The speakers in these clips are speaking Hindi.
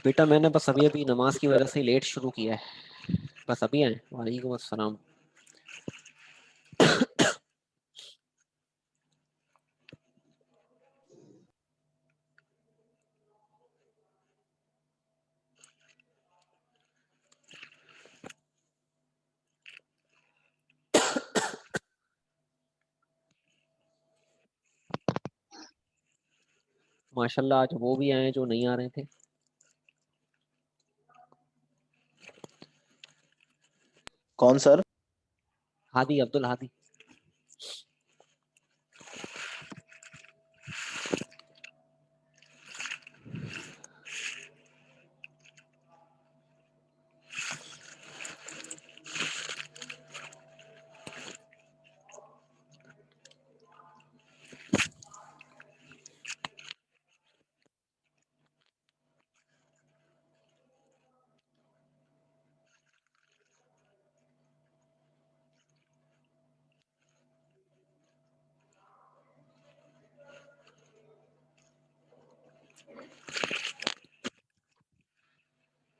बेटा मैंने बस अभी अभी नमाज की वजह से लेट शुरू किया है, बस अभी आए। वालेकुम अस्सलाम। माशाल्लाह आज वो भी आए जो नहीं आ रहे थे। कौन सर? हादी, अब्दुल हादी।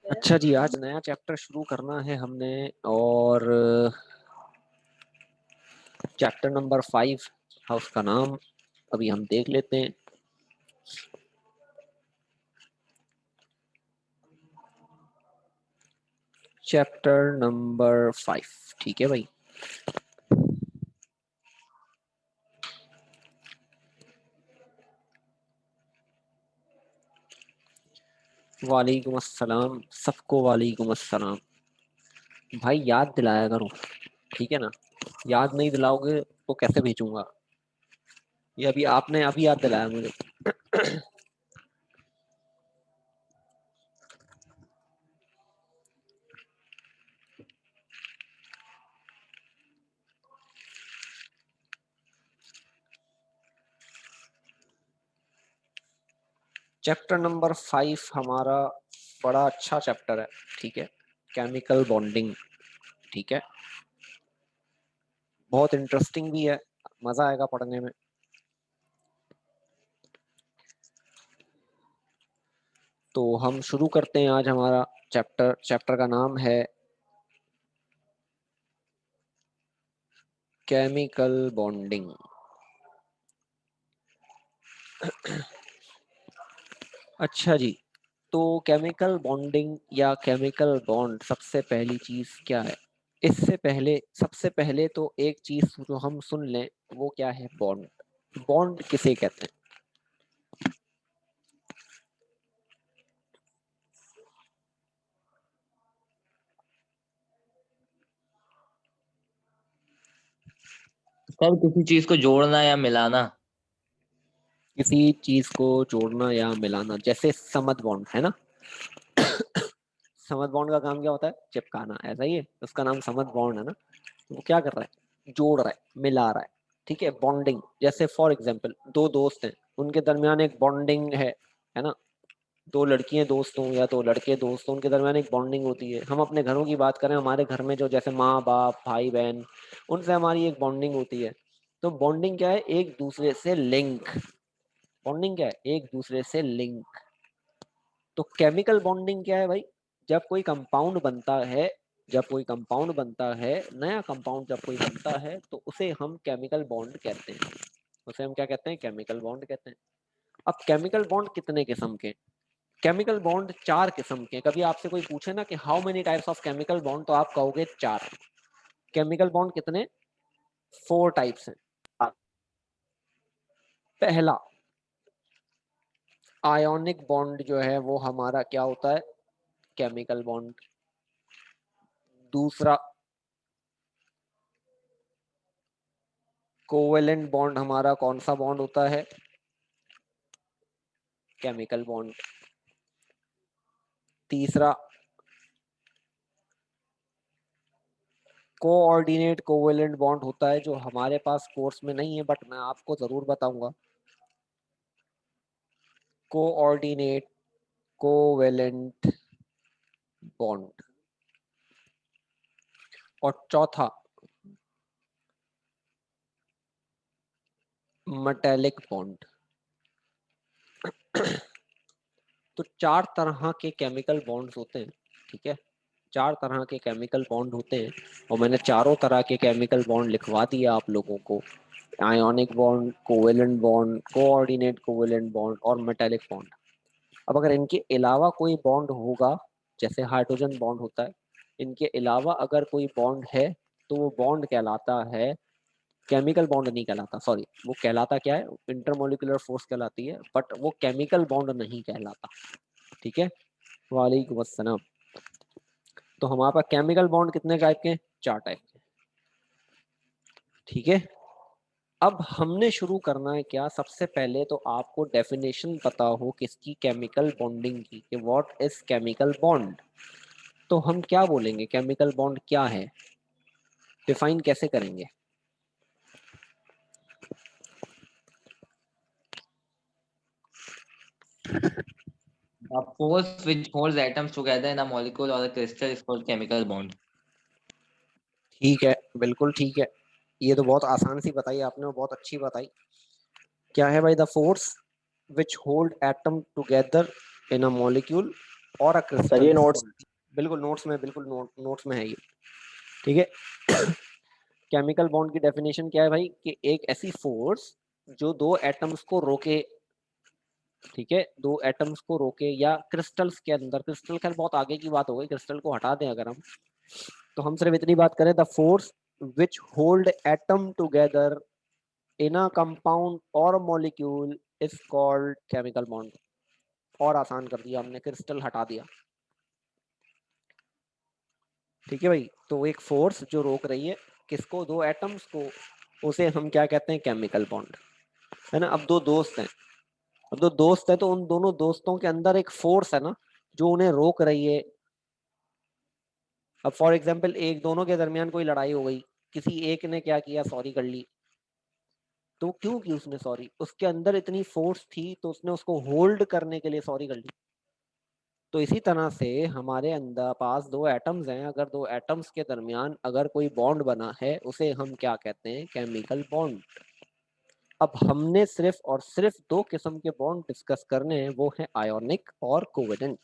अच्छा जी, आज नया चैप्टर शुरू करना है हमने, और चैप्टर नंबर 5 है उसका नाम। अभी हम देख लेते हैं। चैप्टर नंबर 5, ठीक है भाई। वालेकुम अस्सलाम सबको, वालेकुम अस्सलाम। भाई याद दिलाया करो, ठीक है ना? याद नहीं दिलाओगे तो कैसे भेजूंगा? ये अभी आपने अभी याद दिलाया मुझे। चैप्टर नंबर 5 हमारा बड़ा अच्छा चैप्टर है, ठीक है। केमिकल बॉन्डिंग, ठीक है। बहुत इंटरेस्टिंग भी है, मजा आएगा पढ़ने में। तो हम शुरू करते हैं आज हमारा चैप्टर। चैप्टर का नाम है केमिकल बॉन्डिंग। अच्छा जी, तो केमिकल बॉन्डिंग या केमिकल बॉन्ड, सबसे पहली चीज क्या है? इससे पहले सबसे पहले तो एक चीज जो हम सुन लें, वो क्या है? बॉन्ड। बॉन्ड किसे कहते हैं? सर किसी चीज को जोड़ना या मिलाना। किसी चीज को जोड़ना या मिलाना, जैसे समद बॉन्ड है ना। समद बॉन्ड का काम क्या होता है? चिपकाना, ऐसा ही है, उसका नाम समद बॉन्ड है ना। तो वो क्या कर रहा है? जोड़ रहा है, मिला रहा है, ठीक है। बॉन्डिंग, जैसे फॉर एग्जाम्पल दो दोस्त हैं, उनके दरमियान एक बॉन्डिंग है ना। दो लड़कियां दोस्त हों या दो लड़के दोस्त हों, उनके दरमियान एक बॉन्डिंग होती है। हम अपने घरों की बात करें, हमारे घर में जो जैसे माँ बाप भाई बहन, उनसे हमारी एक बॉन्डिंग होती है। तो बॉन्डिंग क्या है? एक दूसरे से लिंक। बॉन्डिंग क्या है? एक दूसरे से लिंक। तो केमिकल बॉन्डिंग क्या है भाई? जब कोई कंपाउंड बनता है, जब कोई कंपाउंड बनता है, नया कंपाउंड जब कोई बनता है, तो उसे हम केमिकल बॉन्ड कहते हैं। उसे हम क्या कहते हैं? केमिकल बॉन्ड कहते हैं। अब केमिकल बॉन्ड कितने किस्म के? केमिकल बॉन्ड 4 किस्म के। कभी आपसे कोई पूछे ना कि how many types of chemical bond, तो आप कहोगे 4। केमिकल बॉन्ड कितने? 4 टाइप्स हैं। पहला, आयोनिक बॉन्ड जो है वो हमारा क्या होता है? Chemical bond. दूसरा, कोवेलेंट बॉन्ड हमारा कौन सा बॉन्ड होता है? Chemical bond. तीसरा, कोऑर्डिनेट कोवेलेंट बॉन्ड होता है, जो हमारे पास कोर्स में नहीं है बट मैं आपको जरूर बताऊंगा। Coordinate covalent bond. और चौथा, मेटेलिक बॉन्ड। तो 4 तरह के केमिकल बॉन्ड्स होते हैं, ठीक है, 4 तरह के केमिकल बॉन्ड होते हैं और मैंने चारों तरह के केमिकल बॉन्ड लिखवा दिया आप लोगों को। Ionic bond, covalent bond, coordinate covalent bond और मेटेलिक बॉन्ड। अब अगर इनके अलावा कोई बॉन्ड होगा, जैसे हाइड्रोजन बॉन्ड होता है, इनके अलावा अगर कोई बॉन्ड है तो वो बॉन्ड कहलाता है, केमिकल बॉन्ड नहीं कहलाता, सॉरी, वो कहलाता क्या है, इंटरमोलिकुलर फोर्स कहलाती है, बट वो केमिकल बॉन्ड नहीं कहलाता, ठीक है। वालेकुम अस्सलाम। तो हमारे पास केमिकल बॉन्ड कितने टाइप के, 4 टाइप के, ठीक है। अब हमने शुरू करना है क्या, सबसे पहले तो आपको डेफिनेशन पता हो किसकी, केमिकल बॉन्डिंग की, कि व्हाट इज केमिकल बॉन्ड। तो हम क्या बोलेंगे, केमिकल बॉन्ड क्या है, डिफाइन कैसे करेंगे। The force which holds atoms together in a molecule or a crystal is called chemical bond. ठीक है, बिल्कुल ठीक है, ये तो बहुत आसान सी बताई आपने और बहुत अच्छी बताई। क्या है भाई, the force which hold atom together in a molecule और अ सर क्रिस्टल ये इज नोट्स कॉल्ड, बिल्कुल नोट्स में, बिल्कुल नोट्स में है ये, ठीक है। केमिकल बॉन्ड की डेफिनेशन क्या है भाई, कि एक ऐसी फोर्स जो दो एटम्स को रोके, ठीक है, दो एटम्स को रोके, या क्रिस्टल्स के अंदर, क्रिस्टल खैर बहुत आगे की बात हो गई, क्रिस्टल को हटा दें अगर हम, तो हम सिर्फ इतनी बात करें, the force which hold atom together in a compound और molecule is called chemical bond. और आसान कर दिया हमने, क्रिस्टल हटा दिया, ठीक है भाई। तो एक फोर्स जो रोक रही है किसको, दो एटम्स को, उसे हम क्या कहते हैं, केमिकल बॉन्ड, है ना। अब दो दोस्त हैं, अब दो दोस्त है तो उन दोनों दोस्तों के अंदर एक फोर्स है ना, जो उन्हें रोक रही है। अब फॉर एग्जाम्पल एक दोनों के दरमियान कोई लड़ाई हो गई, किसी एक ने क्या किया, सॉरी कर ली, तो क्यों की उसने सॉरी, उसके अंदर इतनी फोर्स थी तो उसने उसको होल्ड करने के लिए सॉरी कर ली। तो इसी तरह से हमारे अंदर पास दो एटम्स हैं, अगर दो एटम्स के दरमियान अगर कोई बॉन्ड बना है उसे हम क्या कहते हैं, केमिकल बॉन्ड। अब हमने सिर्फ और सिर्फ दो किस्म के बॉन्ड डिस्कस करने हैं, वो है आयोनिक और कोवेलेंट।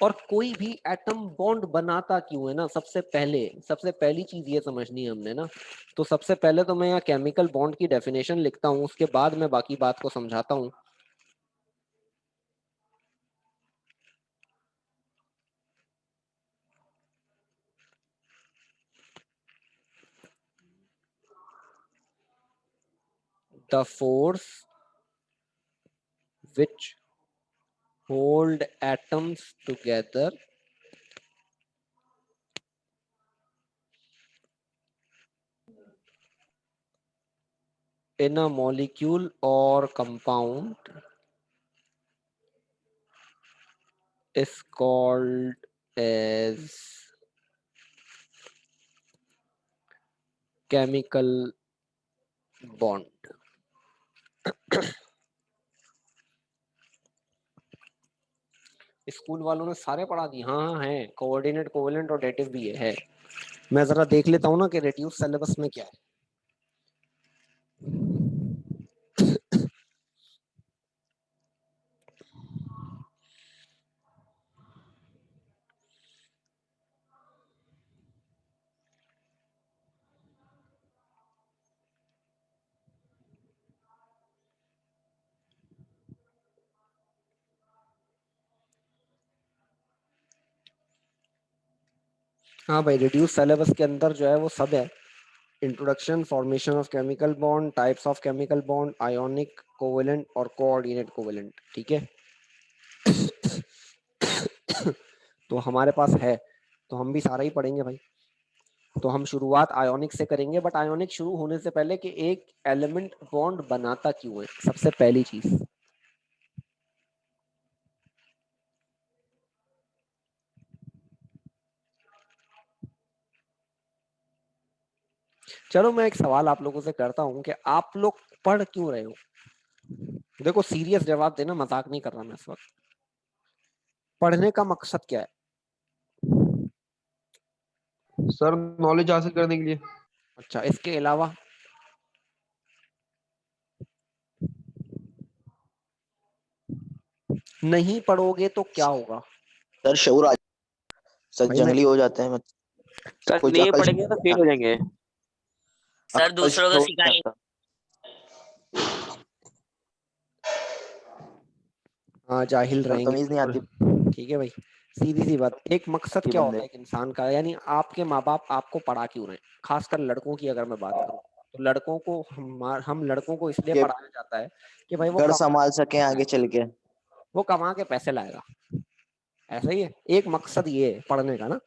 और कोई भी एटम बॉन्ड बनाता क्यों है ना, सबसे पहली चीज ये समझनी है हमने ना। तो सबसे पहले तो मैं यहाँ केमिकल बॉन्ड की डेफिनेशन लिखता हूँ, उसके बाद मैं बाकी बात को समझाता हूँ। The force which hold atoms together in a molecule or compound is called as chemical bond। School वालों ने सारे पढ़ा दिए, हाँ हाँ है, कोऑर्डिनेट कोवेलेंट और डेटिव भी है। मैं जरा देख लेता हूँ ना कि रेड्यूस सिलेबस में क्या है। हाँ भाई, रिड्यूस सिलेबस के अंदर जो है वो सब है, introduction, formation of chemical bond, types of chemical bond, ionic, covalent और कोऑर्डिनेट कोवेलेंट, ठीक है। तो हमारे पास है, तो हम भी सारा ही पढ़ेंगे भाई। तो हम शुरुआत आयोनिक से करेंगे, बट आयोनिक शुरू होने से पहले कि एक एलिमेंट बॉन्ड बनाता क्यों है, सबसे पहली चीज। चलो मैं एक सवाल आप लोगों से करता हूं कि आप लोग पढ़ क्यों रहे हो। देखो सीरियस जवाब देना, मजाक नहीं कर रहा मैं इस वक्त। पढ़ने का मकसद क्या है। सर नॉलेज हासिल करने के लिए। अच्छा, इसके अलावा। नहीं पढ़ोगे तो क्या होगा सर शऊर आ सर भाई? जंगली हो जाते हैं सर कुछ नहीं अकल पढ़ेंगे तो फेल हो जाएंगे। सर अकल दूसरों को शऊर सिखाएंगे। आता। हाँ, जाहिल सर रहेंगे तमीज नहीं आती बिल्कुल। ठीक है भाई, सीधी सी बात। एक मकसद क्या होता बंदे है एक इंसान का, यानी आपके माँ बाप आपको पढ़ा क्यों रहे हैं? खासकर लड़कों की अगर मैं बात करूँ तो लड़कों को हम लड़कों को इसलिए के पढ़ाया जाता है कि भाई घर संभाल सके आगे चल के। वो कमा के पैसे लाएगा। ऐसा ही है, एक मकसद ये है पढ़ने का ना,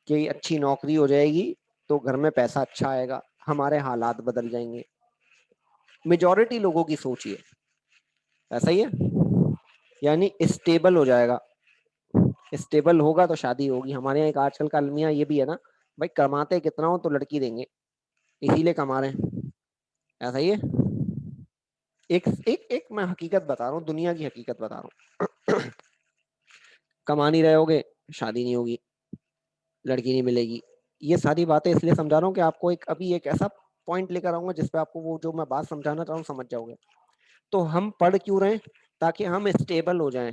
कि अच्छी नौकरी हो जाएगी तो घर में पैसा अच्छा आएगा, हमारे हालात बदल जाएंगे। मेजॉरिटी लोगों की सोच ये ऐसा ही है, यानी स्टेबल हो जाएगा। स्टेबल होगा तो शादी होगी। हमारे यहाँ एक आजकल का अलमिया ये भी है ना, भाई कमाते कितना हो तो लड़की देंगे, इसीलिए कमा रहे हैं। ऐसा ही है। एक एक एक मैं हकीकत बता रहा हूँ, दुनिया की हकीकत बता रहा हूँ। कमा नहीं रहे होगे, शादी नहीं होगी, लड़की नहीं मिलेगी। ये सारी बातें इसलिए समझा रहा हूँ कि आपको एक अभी एक ऐसा पॉइंट लेकर आऊंगा जिसपे आपको वो जो मैं बात समझाना चाह रहा हूँ समझ जाओगे। तो हम पढ़ क्यों रहे हैं? ताकि हम स्टेबल हो जाएं।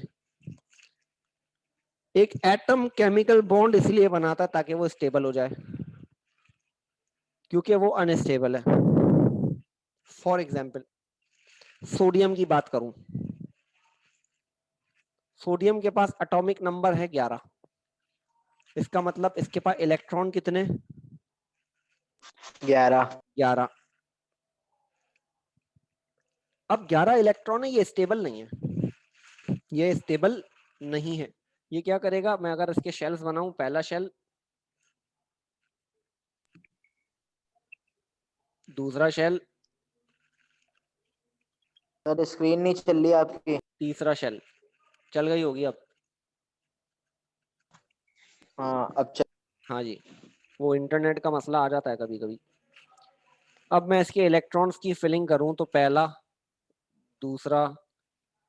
एक एटम केमिकल बॉन्ड इसलिए बनाता है ताकि वो स्टेबल हो जाए, क्योंकि वो अनस्टेबल है। फॉर एग्जाम्पल सोडियम की बात करूं, सोडियम के पास एटॉमिक नंबर है 11। इसका मतलब इसके पास इलेक्ट्रॉन कितने? 11। अब 11 इलेक्ट्रॉन है, ये स्टेबल नहीं है, ये स्टेबल नहीं है। ये क्या करेगा? मैं अगर इसके शेल्स बनाऊं, पहला शेल, दूसरा शेल, सर स्क्रीन नहीं चल रही आपकी। तीसरा शेल। चल गई होगी अब? हाँ अब चल। हाँ जी, वो इंटरनेट का मसला आ जाता है कभी कभी। अब मैं इसके इलेक्ट्रॉन्स की फिलिंग करूं तो पहला, दूसरा,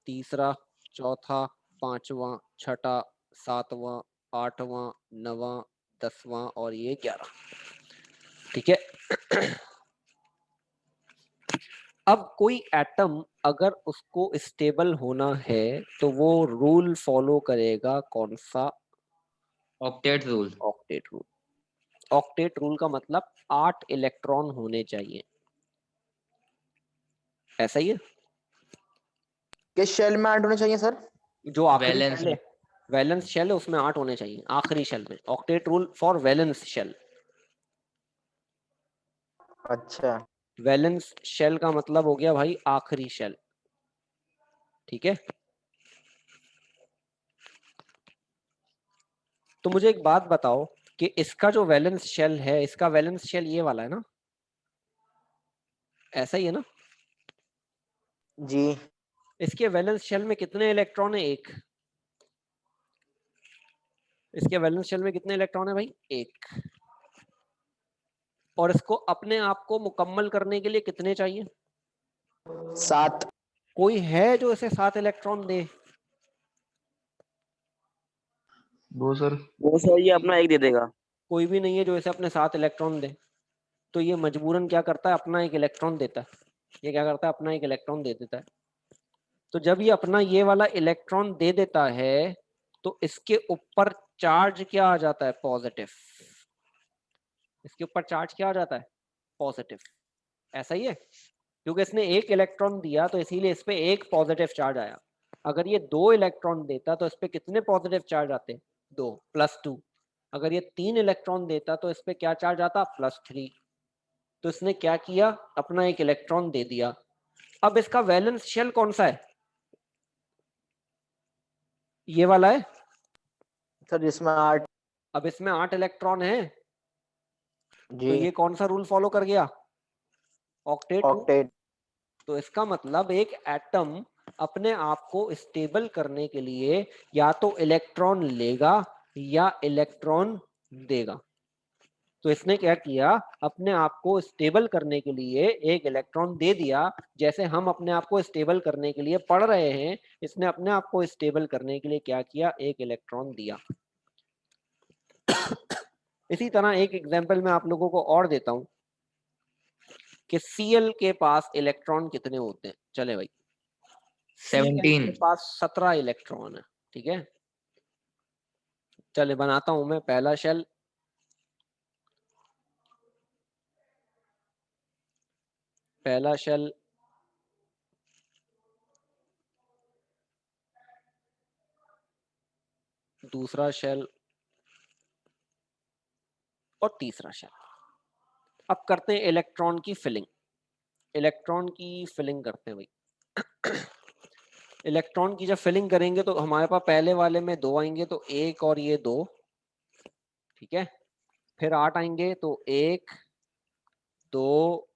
तीसरा, चौथा, पांचवा, छठा, सातवां, आठवां, नवां, 10वां और ये 11। ठीक है। अब कोई एटम अगर उसको स्टेबल होना है तो वो रूल फॉलो करेगा, कौन सा? Octet rule. Octet rule. Octet rule का मतलब 8 इलेक्ट्रॉन होने चाहिए। ऐसा ही है। किस शेल में ऐड होने चाहिए सर? जो आखिरी वैलेंस शेल है, वैलेंस शेल है, उसमें 8 होने चाहिए आखिरी शेल में। Octet rule for valence shell. अच्छा वैलेंस शेल का मतलब हो गया भाई आखिरी शेल। ठीक है। तो मुझे एक बात बताओ कि इसका जो वैलेंस शेल है, इसका वैलेंस शेल ये वाला है ना? ऐसा ही है ना? जी। इसके वैलेंस शेल में कितने इलेक्ट्रॉन है? एक। इसके वैलेंस शेल में कितने इलेक्ट्रॉन है भाई? एक। और इसको अपने आप को मुकम्मल करने के लिए कितने चाहिए? 7। कोई है जो इसे 7 इलेक्ट्रॉन दे? No sir. वो सर ये अपना एक दे देगा। कोई भी नहीं है जो इसे अपने 7 इलेक्ट्रॉन दे। तो ये मजबूरन क्या करता है? अपना एक इलेक्ट्रॉन देता है। ये क्या करता है? अपना एक इलेक्ट्रॉन दे देता है। तो जब ये अपना ये वाला इलेक्ट्रॉन दे देता है तो इसके ऊपर चार्ज क्या आ जाता है? पॉजिटिव। इसके ऊपर चार्ज क्या आ जाता है? पॉजिटिव। ऐसा ही है, क्योंकि इसने एक इलेक्ट्रॉन दिया तो इसीलिए इस पे एक पॉजिटिव चार्ज आया। अगर ये 2 इलेक्ट्रॉन देता तो इस पे कितने पॉजिटिव चार्ज आते? 2 प्लस 2। अगर ये 3 इलेक्ट्रॉन देता तो इस पे क्या चार्ज आता? प्लस 3। तो इसने क्या किया? अपना एक इलेक्ट्रॉन दे दिया। अब इसका वैलेंस शेल कौन सा है? ये वाला है। सर जिसमें 8। अब इसमें 8 इलेक्ट्रॉन है, जी तो ये कौन सा रूल फॉलो कर गया? Octet rule. ऑक्टेट। तो इसका मतलब एक एटम अपने आप को स्टेबल करने के लिए या तो इलेक्ट्रॉन लेगा या इलेक्ट्रॉन देगा। तो इसने क्या किया? अपने आप को स्टेबल करने के लिए एक इलेक्ट्रॉन दे दिया। जैसे हम अपने आप को स्टेबल करने के लिए पढ़ रहे हैं, इसने अपने आप को स्टेबल करने के लिए क्या किया? एक इलेक्ट्रॉन दिया। इसी तरह एक एग्जांपल मैं आप लोगों को और देता हूं कि Cl के पास इलेक्ट्रॉन कितने होते हैं। चले भाई, C के 17 पास 17 इलेक्ट्रॉन है, ठीक है। चले बनाता हूं मैं पहला शेल। पहला शेल दूसरा शेल और तीसरा शेल। अब करते हैं इलेक्ट्रॉन की फिलिंग। इलेक्ट्रॉन की फिलिंग करते हैं भाई। इलेक्ट्रॉन की जब फिलिंग करेंगे तो हमारे पास पहले वाले में 2 आएंगे, तो 1 और ये 2, ठीक है। फिर 8 आएंगे तो 1 2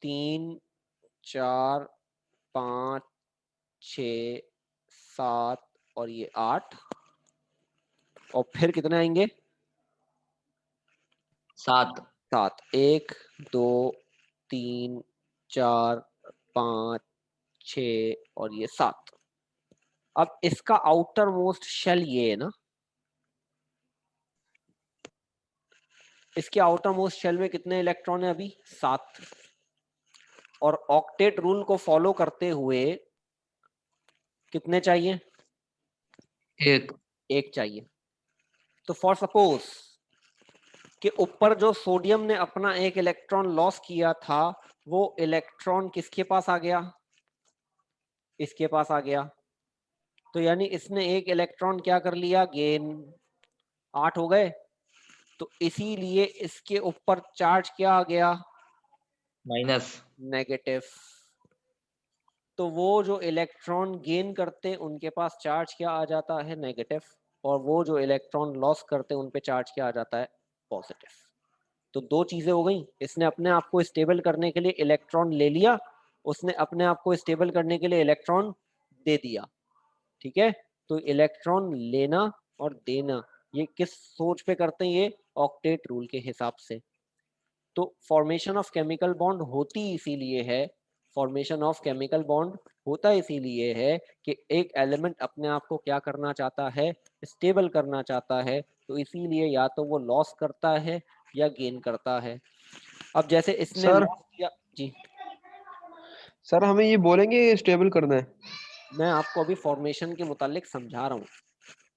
3 4 5 6 7 और ये 8। और फिर कितने आएंगे? 7 7। 1 2 3 4 5 6 और ये 7। अब इसका आउटर मोस्ट शेल ये है ना, इसके आउटर मोस्ट शेल में कितने इलेक्ट्रॉन है अभी? 7। और ऑक्टेट रूल को फॉलो करते हुए कितने चाहिए? 1 चाहिए। तो फॉर सपोज कि ऊपर जो सोडियम ने अपना 1 इलेक्ट्रॉन लॉस किया था, वो इलेक्ट्रॉन किसके पास आ गया? इसके पास आ गया। तो यानी इसने 1 इलेक्ट्रॉन क्या कर लिया? गेन। 8 हो गए। तो इसीलिए इसके ऊपर चार्ज क्या आ गया? माइनस। नेगेटिव। तो वो जो इलेक्ट्रॉन गेन करते उनके पास चार्ज क्या आ जाता है? नेगेटिव। और वो जो इलेक्ट्रॉन लॉस करते उन पे चार्ज क्या आ जाता है? पॉजिटिव। तो 2 चीजें हो गई। इसने अपने आप को स्टेबल करने के लिए इलेक्ट्रॉन ले लिया, उसने अपने आप को स्टेबल करने के लिए इलेक्ट्रॉन दे दिया, ठीक है। तो इलेक्ट्रॉन लेना और देना ये किस सोच पे करते हैं? ये ऑक्टेट रूल के हिसाब से। तो फॉर्मेशन ऑफ केमिकल बॉन्ड होती इसीलिए है, फॉर्मेशन ऑफ केमिकल बॉन्ड होता इसीलिए है कि एक एलिमेंट अपने आप को क्या करना चाहता है? स्टेबल करना चाहता है। तो इसीलिए या तो वो लॉस करता है या गेन करता है। अब जैसे इसने सर लॉस किया जी। सर हमें ये बोलेंगे स्टेबल करना है। मैं आपको अभी फॉर्मेशन के मुतालिक समझा रहा हूँ,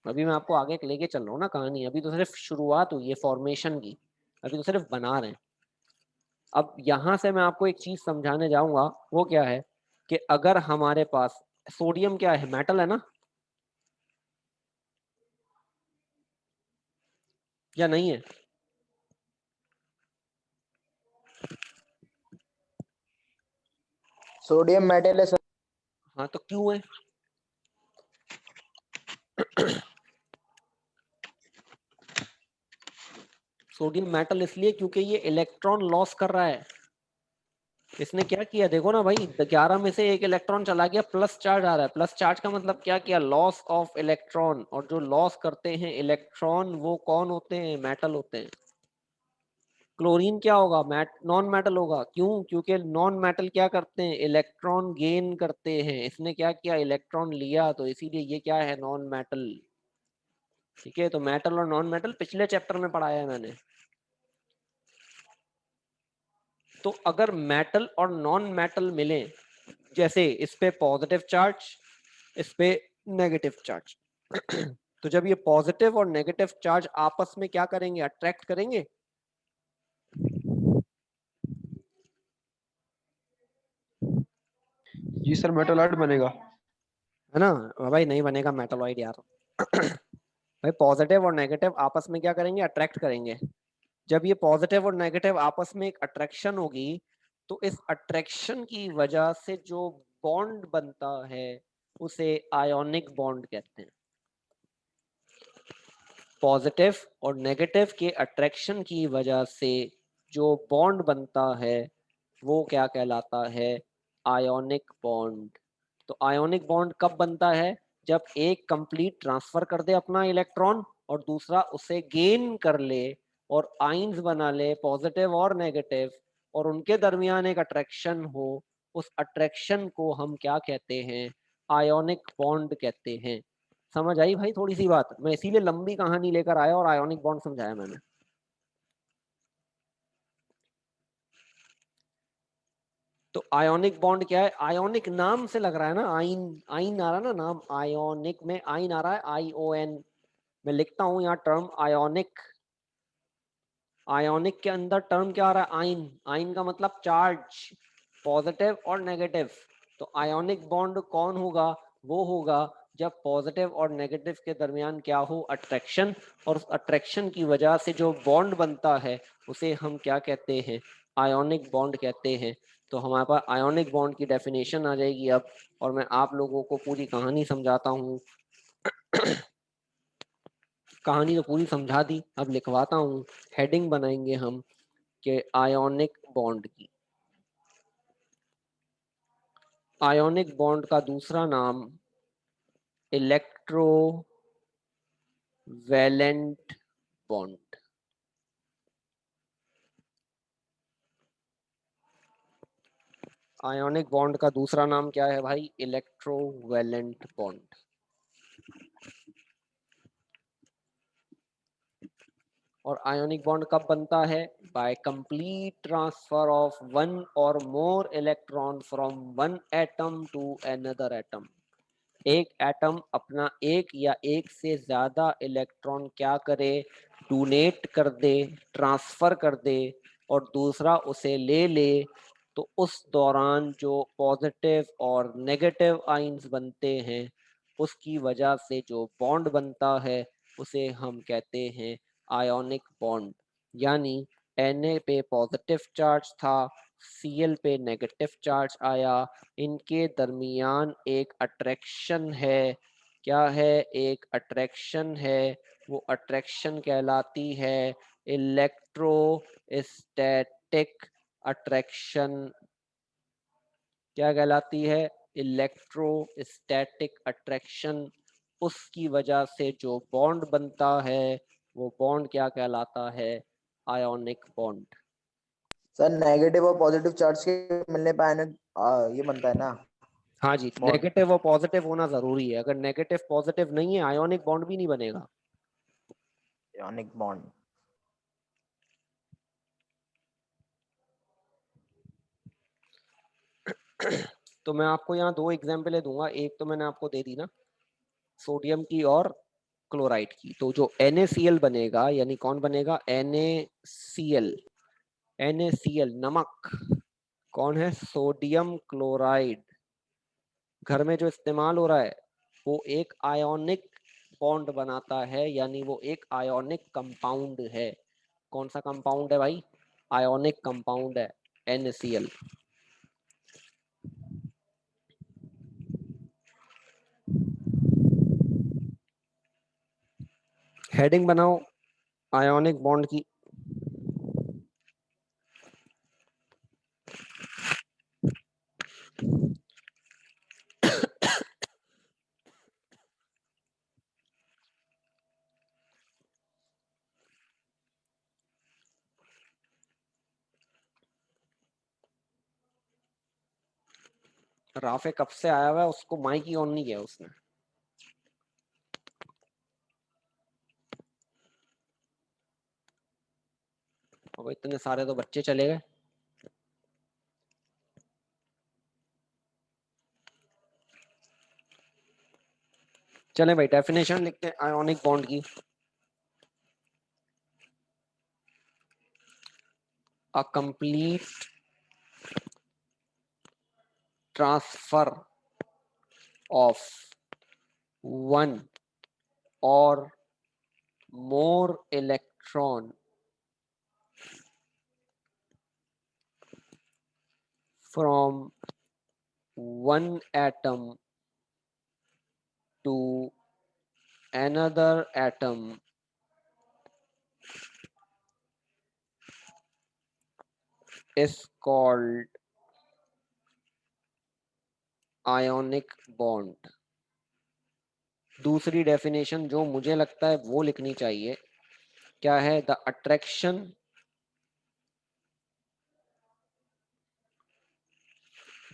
अभी मैं आपको आगे लेके चल रहा हूँ ना कहानी। अभी तो सिर्फ शुरुआत हुई है फॉर्मेशन की, अभी तो सिर्फ बना रहे हैं। अब यहां से मैं आपको एक चीज समझाने जाऊंगा, वो क्या है कि अगर हमारे पास सोडियम क्या है? मेटल है ना, या नहीं है? सोडियम मेटल है सर। हाँ, तो क्यों है? सोडियम मेटल इसलिए क्योंकि ये इलेक्ट्रॉन लॉस कर रहा है। इसने क्या किया देखो ना भाई, 11 में से 1 इलेक्ट्रॉन चला गया, प्लस चार्ज आ रहा है। प्लस चार्ज का मतलब क्या किया? Loss of electron. और जो लॉस करते हैं इलेक्ट्रॉन वो कौन होते हैं? मेटल होते हैं। क्लोरीन क्या होगा? नॉन मेटल होगा। क्यों? क्योंकि नॉन मेटल क्या करते हैं? इलेक्ट्रॉन गेन करते हैं। इसने क्या किया? इलेक्ट्रॉन लिया, तो इसीलिए ये क्या है? नॉन मेटल, ठीक है। तो मेटल और नॉन मेटल पिछले चैप्टर में पढ़ाया है मैंने। तो अगर मेटल और नॉन मेटल मिले, जैसे इस पे पॉजिटिव चार्ज, इस पे नेगेटिव चार्ज, तो जब ये पॉजिटिव और नेगेटिव चार्ज आपस में क्या करेंगे? अट्रैक्ट करेंगे। जी सर मेटलॉइड बनेगा। है ना भाई? नहीं बनेगा मेटलॉइड यार। भाई पॉजिटिव और नेगेटिव आपस में क्या करेंगे? अट्रैक्ट करेंगे। जब ये पॉजिटिव और नेगेटिव आपस में एक अट्रैक्शन होगी, तो इस अट्रैक्शन की वजह से जो बॉन्ड बनता है उसे आयोनिक बॉन्ड कहते हैं। पॉजिटिव और नेगेटिव के अट्रैक्शन की वजह से जो बॉन्ड बनता है वो क्या कहलाता है? Ionic bond. तो आयोनिक बॉन्ड कब बनता है? जब एक कंप्लीट ट्रांसफर कर दे अपना इलेक्ट्रॉन और दूसरा उसे गेन कर ले और आइंस बना ले, पॉजिटिव और नेगेटिव, और उनके दरमियान एक अट्रैक्शन हो। उस अट्रैक्शन को हम क्या कहते हैं? आयोनिक बॉन्ड कहते हैं। समझ आई भाई थोड़ी सी बात? मैं इसीलिए लंबी कहानी लेकर आया और आयोनिक बॉन्ड समझाया मैंने। तो आयोनिक बॉन्ड क्या है? आयोनिक नाम से लग रहा है ना, आइन आइन आ रहा है ना नाम, आयोनिक में आइन आ रहा है, ION। मैं लिखता हूं यहाँ टर्म आयोनिक। आयोनिक के अंदर टर्म क्या आ रहा है? आइन। आइन का मतलब चार्ज, पॉजिटिव और नेगेटिव। तो आयोनिक बॉन्ड कौन होगा? वो होगा जब पॉजिटिव और नेगेटिव के दरमियान क्या हो? अट्रैक्शन। और उस अट्रैक्शन की वजह से जो बॉन्ड बनता है उसे हम क्या कहते हैं? आयोनिक बॉन्ड कहते हैं। तो हमारे पास आयोनिक बॉन्ड की डेफिनेशन आ जाएगी अब, और मैं आप लोगों को पूरी कहानी समझाता हूँ। कहानी तो पूरी समझा दी, अब लिखवाता हूँ। हेडिंग बनाएंगे हम कि आयोनिक बॉन्ड की। आयोनिक बॉन्ड का दूसरा नाम इलेक्ट्रोवैलेंट बॉन्ड। आयोनिक बॉन्ड का दूसरा नाम क्या है भाई? Electrovalent bond. और आयोनिक बॉन्ड कब बनता है? By complete transfer of one or more electron from one atom to another atom. एक एटम अपना एक या एक से ज्यादा इलेक्ट्रॉन क्या करे? डोनेट कर दे, ट्रांसफर कर दे, और दूसरा उसे ले ले। तो उस दौरान जो पॉजिटिव और नेगेटिव आइंस बनते हैं, उसकी वजह से जो बॉन्ड बनता है उसे हम कहते हैं आयोनिक बॉन्ड। यानी Na पे पॉजिटिव चार्ज था, Cl पे नेगेटिव चार्ज आया, इनके दरमियान एक अट्रैक्शन है। क्या है? एक अट्रैक्शन है। वो अट्रैक्शन कहलाती है इलेक्ट्रोस्टैटिक अट्रैक्शन। क्या कहलाती है? Electrostatic attraction. उसकी वजह से जो बॉन्ड बनता है वो बॉन्ड क्या कहलाता है? Ionic bond. सर नेगेटिव और पॉजिटिव चार्ज के मिलने पर ये बनता है ना हाँ जी, बॉन्ड, नेगेटिव और पॉजिटिव होना जरूरी है। अगर नेगेटिव पॉजिटिव नहीं है, आयोनिक बॉन्ड भी नहीं बनेगा। Ionic bond. तो मैं आपको यहाँ दो एग्जाम्पल दूंगा। एक तो मैंने आपको दे दी ना, सोडियम की और क्लोराइड की। तो जो NaCl बनेगा, यानी कौन बनेगा? NaCl। NaCl नमक कौन है? Sodium chloride. घर में जो इस्तेमाल हो रहा है वो एक आयोनिक बॉन्ड बनाता है, यानी वो एक आयोनिक कंपाउंड है। कौन सा कंपाउंड है भाई? आयोनिक कंपाउंड है NaCl। हेडिंग बनाओ आयोनिक बॉन्ड की। राफे कब से आया हुआ है, उसको माइक ही ऑन नहीं किया उसने। अब इतने सारे तो बच्चे चले गए। चले भाई, डेफिनेशन लिखते हैं आयोनिक बॉन्ड की। A complete transfer of one और more electron from one atom to another atom is called ionic bond। दूसरी डेफिनेशन जो मुझे लगता है वो लिखनी चाहिए, क्या है? The attraction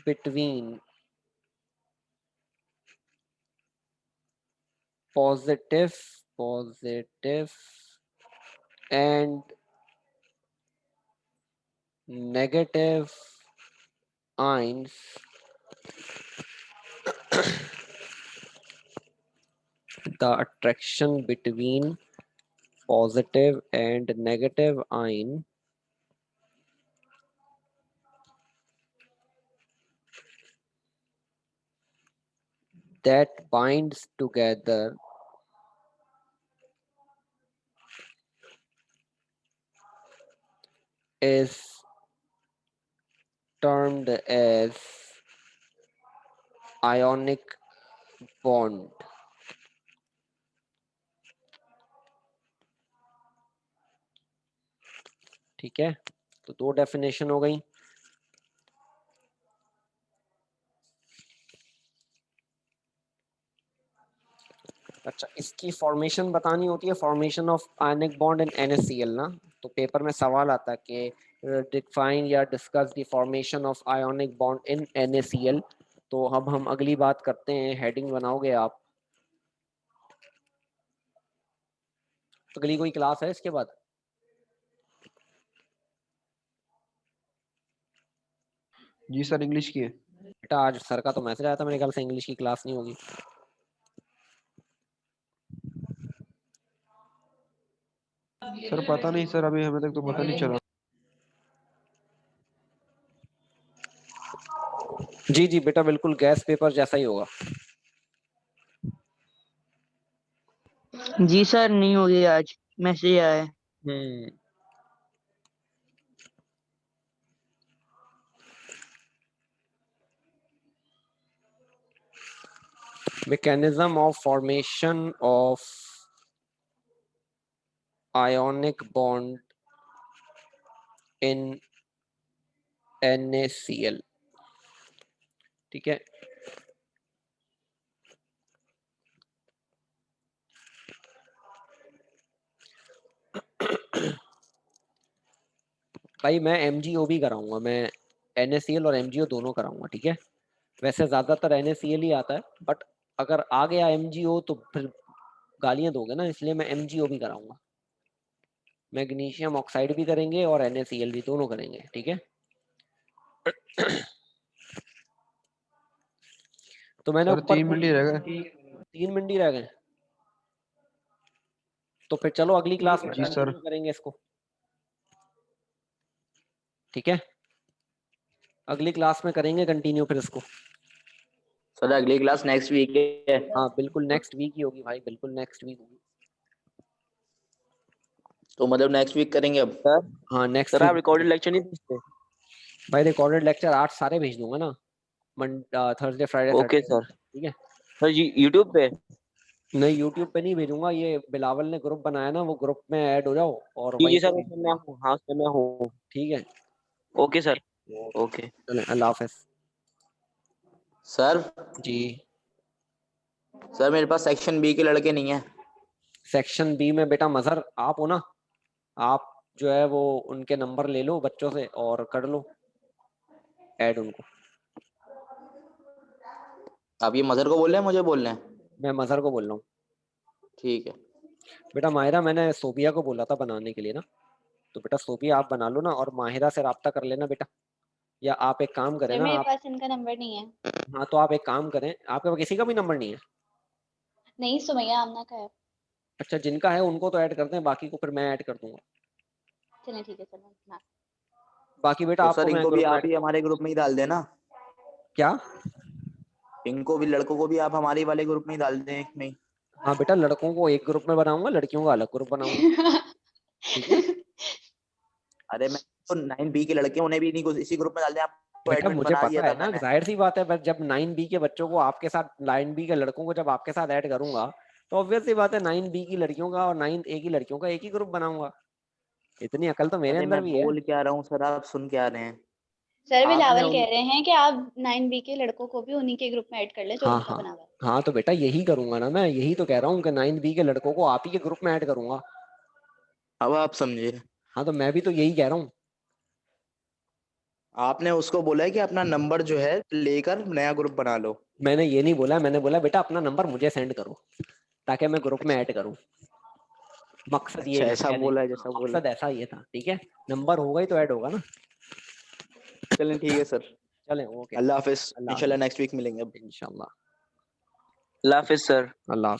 between positive and negative ions the attraction between positive and negative ion that binds together is termed as ionic bond. ठीक है, तो दो डेफिनेशन हो गई। अच्छा, इसकी फॉर्मेशन बतानी होती है, formation of ionic bond in NaCl ना, तो पेपर में सवाल आता है कि डिफाइन या discuss the formation of ionic bond in NaCl। तो अब हम अगली बात करते हैं, हेडिंग बनाओगे आप। अगली कोई क्लास है इसके बाद? जी सर, इंग्लिश की है। बेटा आज सर का तो मैसेज आया था, मेरे ख्याल से इंग्लिश की क्लास नहीं होगी। सर पता नहीं सर, अभी हमें तक तो पता नहीं चला। जी जी बेटा, बिल्कुल गैस पेपर जैसा ही होगा। जी सर, नहीं होगी आज, मैसेज आया है। Mechanism of formation of ionic bond in NaCl। ठीक है, भाई मैं MgO भी कराऊंगा, मैं NaCl और MgO दोनों कराऊंगा। ठीक है, वैसे ज्यादातर NaCl ही आता है, बट अगर आ गया MgO तो फिर गालियां दोगे ना, इसलिए मैं MgO भी कराऊंगा। मैग्नीशियम ऑक्साइड भी करेंगे और NaCl भी, दोनों करेंगे। ठीक है, तो मैंने सर ऊपर 3 मिनट ही रह गए। 3 मिनट ही रह गए, तो फिर चलो अगली क्लास में जी सर। कंटिन्यू करेंगे इसको। ठीक है, अगली क्लास में करेंगे कंटिन्यू फिर इसको। सर अगली क्लास नेक्स्ट वीक है। हाँ बिल्कुल नेक्स्ट वीक ही होगी भाई, बिल्कुल नेक्स्ट वीक होगी। तो मतलब नेक्स्ट वीक करेंगे अब। सर हाँ नेक्स्ट सर आप वीक रिकॉर्डेड लेक्चर नहीं भेजते? भाई, रिकॉर्डेड लेक्चर 8 सारे भेज दूंगा ना, Thursday Friday okay Saturday. Sir. ठीक है, सर यूट्यूब पे? नहीं यूट्यूब पे नहीं भेजूंगा, ये बिलावल ने ग्रुप बनाया ना, वो ग्रुप में ऐड हो जाओ और जी वहीं जी पे सर, भेज उसमें मैं हूँ। हाँ उसमें मैं हूँ। ठीक है, ओके सर, ओके। चलें, अल्लाह हाफिज। सर जी, सर मेरे पास सेक्शन बी के लड़के नहीं है। सेक्शन बी में बेटा मजहर आप हो ना, आप जो है वो उनके नंबर ले लो बच्चों से और कर लो ऐड उनको। आप ये मजहर को बोल रहे हैं, मुझे बोल रहे हैं? मैं मजहर को बोल रहा हूँ। ठीक है। बेटा माहिरा, मैंने सोबिया को बोला था बनाने के लिए ना, तो बेटा सोबिया आप बना लो ना, और माहिरा से राब्ता कर लेना बेटा। या आप एक काम करें सर ना, मेरे आप, पास इनका नंबर नहीं है। हाँ तो आप एक काम करें, आपके पास किसी का भी नंबर नहीं है? नहीं, सुमैया आमना का है। अच्छा, जिनका है उनको तो ऐड कर दें, बाकी को फिर मैं ऐड कर दूंगा। चलिए ठीक है सर, मैं बना। बाकी बेटा तो आपको सर मैं इनको भी ग्रुप में आप ही हमारे ग्रुप में ही डाल देना। क्या? इनको भी, लड़कों को भी आप हमारे वाले ग्रुप में ही डाल दें, एक में ही। हाँ बेटा, लड़कों को एक ग्रुप में बनाऊंगा, लड़कियों का अलग ग्रुप बनाऊंगा। ठीक है अरे मैं तो 9B के लड़के हैं, उन्हें भी इसी ग्रुप में डाल दें। आपको बेटा, एडमिन मुझे बना दिया पता था है ना, मैंने। जाहिर सी बात है, पर जब 9B के बच्चों को आपके साथ, 9B के लड़कों को जब आपके साथ ऐड करूंगा, तो ऑब्वियस सी बात है 9B की लड़कियों का और 9A की लड़कियों का एक ही ग्रुप बनाऊंगा। इतनी अकल तो मेरे अरे अंदर मैं भी है। बोल क्या रहा हूँ सर, आप सुन क्या रहे हैं? सर आपने बिलावल उन कह रहे हैं कि आप 9B के लड़कों को भी उन्हीं के ग्रुप में ऐड कर ले जो हाँ उनका हाँ बना हुआ है। हाँ, तो बेटा यही करूंगा ना, मैं यही तो कह रहा हूँ कि 9B के लड़कों को आप ही के ग्रुप में ऐड करूंगा। अब आप समझे। हाँ तो मैं भी तो यही कह रहा हूँ। आपने उसको बोला है कि अपना नंबर जो है लेकर नया ग्रुप बना लो। मैंने ये नहीं बोला, मैंने बोला बेटा अपना नंबर मुझे सेंड करो ताकि मैं ग्रुप में ऐड करूँ। मकसद ये अच्छा, है ऐसा कहने बोला है का, जैसा बोला। मकसद ऐसा ये था। ठीक है, नंबर होगा ही तो ऐड होगा ना। चलें ठीक है सर। चलें ओके अल्लाह हाफिज, अल्लाह इंशाल्लाह नेक्स्ट वीक मिलेंगे अब। इंशाल्लाह अल्लाह हाफिज सर। अल्लाह